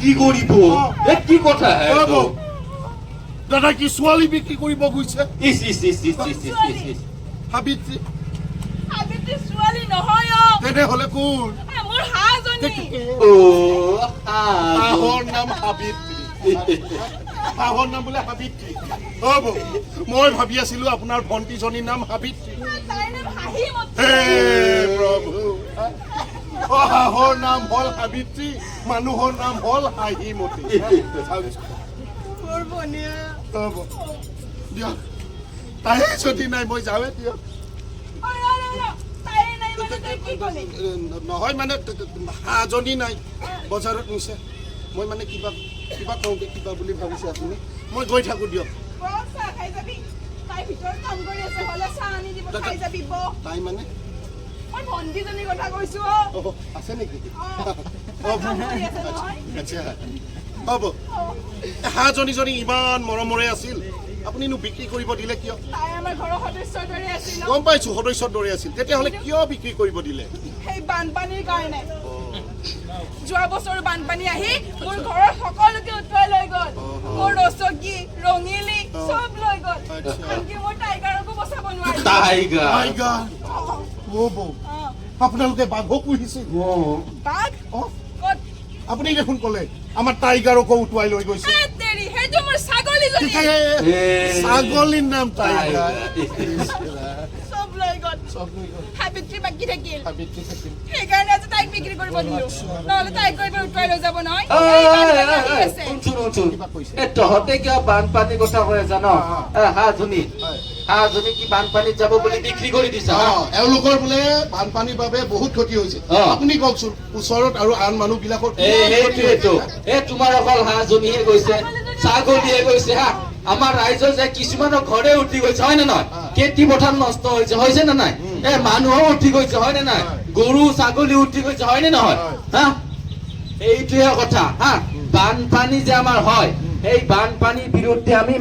বিক্ৰি কৰিব কি কথা দাদা কি ছোৱালী বিক্ৰী কৰিব গৈছে is is is is is is is Savitri Savitri ছোৱালী নহয় তেনেহ'লে কোন মোৰ হাজনী ও শাহৰ নাম সাবিত্ৰী শাহৰ নাম বোলে সাবিত্ৰী হ'ব মই ভাবি আছিলো আপোনাৰ ভণ্টিজনীৰ নাম সাবিত্ৰী তাইৰ নাম হাঁহিমতী হে প্ৰভু শাহৰ নাম হ'ল সাবিত্ৰী মানুহৰ নাম হ'ল হাঁহিমতী মোৰ ভনীয়া হ'ব দিয়ক তাই যদি নাই মই যাওঁৱে দিয়ক তাইৰ নাই মানে তই কি ক'লি নহয় মানে হাঁহজনী নাই বজাৰত নিছে মই মানে কিবা কওঁতে কিবা বুলি ভাবিছে আপুনি মই গৈ থাকোঁ দিয়ক চাহ খাই যাবি তাই ভিতৰত কাম কৰি আছে হ'লে চাহ আনি দিব খাই যাবি তাই মানে মই ভণ্টিজনীৰ কথা কৈছো আছে নেকি কাম কৰি আছে নহয় আচ্ছা হ'ব হাঁহজনী যদি ইমান মৰমৰে আছিল আপুনিনো বিক্ৰী কৰিব দিলে কিয় তাই আমাৰ ঘৰৰ সদস্যৰ দৰে আছিল গম পাইছোঁ সদস্যৰ দৰে আছিল তেতিয়াহ'লে কিয় বিক্ৰী কৰিব দিলে সেই বানপানীৰ কাৰণে যোৱা বছৰ বানপানী আহি মোৰ ঘৰৰ সকলোকে উটুৱাই লৈ গ'ল মোৰ ৰচকী ৰঙিলী চব লৈ গ'ল আনকি মোৰ টাইগাৰকো বচাব নোৱাৰিলে টাইগাৰ আপোনালোকে বাঘো পুহিছিল বাঘ ক'ত আপুনি দেখোন ক'লে আমাৰ টাইগাৰকো উটুৱাই লৈ গৈছে তেৰি সেইটো মোৰ ছাগলীজনী ছাগলীৰ নাম টাইগাৰ চব লৈ গ'ল সাবিত্ৰী বাকী থাকিল সেইকাৰণে আজি তাইক বিক্ৰী কৰিব দিলো নহ'লে তাইক গৈ উটুৱাই লৈ যাব নহয় তহঁতে কিয় বানপানীৰ কথা কৈ আছা ন হাঁহজনী কি বানপানীত যাব বুলি বিক্ৰী কৰি দিছা এওঁলোকৰ বোলে বানপানীৰ বাবে বহুত ক্ষতি হৈছে আপুনি কওকচোন ওচৰত আৰু আন মানুহবিলাকৰ সেইটোৱেতো তোমাৰ অকল হাঁহজনীহে গৈছে ছাগলীয়ে গৈছে হা আমাৰ ৰাইজৰ যে কিছুমানৰ ঘৰে উঠি গৈছে হয় নে নহয় খেতি পথাৰ নষ্ট হৈছে নে নাই মানুহো উঠি গৈছে হয় নে নাই গৰু ছাগলী উঠি গৈছে হয় নে নহয় হা এইটোহে কথা হা বানপানী যে আমাৰ হয় সেই বানপানীৰ বিৰুদ্ধে আমি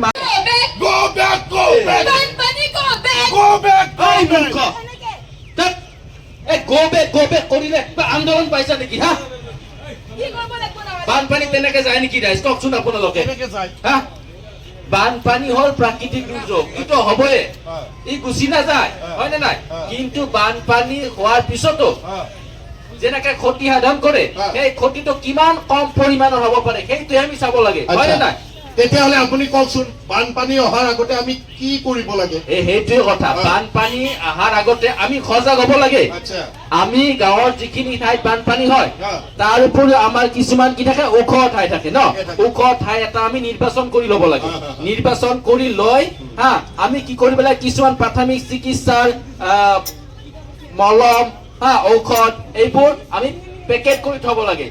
কৰিলে আন্দোলন পাইছা নেকি হা বানপানী তেনেকে যায় নেকি ৰাইজ কওকচোন আপোনালোকে হা বানপানী হ'ল প্ৰাকৃতিক দুৰ্যোগ এইটো হ'বই ই গুচি নাযায় হয় নে নাই কিন্তু বানপানী হোৱাৰ পিছতো যেনেকে ক্ষতি সাধন কৰে সেই ক্ষতিটো কিমান কম পৰিমাণৰ হ'ব পাৰে সেইটোহে আমি চাব লাগে হয় নে নাই তেতিয়াহ'লে আপুনি কওকচোন বানপানী অহাৰ আগতে আমি কি কৰিব লাগে সেইটোৱে কথা বানপানী অহাৰ আগতে আমি সজাগ হ'ব লাগে আমি গাঁৱৰ যিখিনি ঠাইত বানপানী হয় তাৰ উপৰিও আমাৰ কিছুমান কি থাকে ওখ ঠাই থাকে ন ওখ ঠাই এটা আমি নিৰ্বাচন কৰি ল'ব লাগে নিৰ্বাচন কৰি লৈ হা আমি কি কৰিব লাগে কিছুমান প্ৰাথমিক চিকিৎসাৰ মলম হা ঔষধ এইবোৰ আমি পেকেট কৰি থব লাগে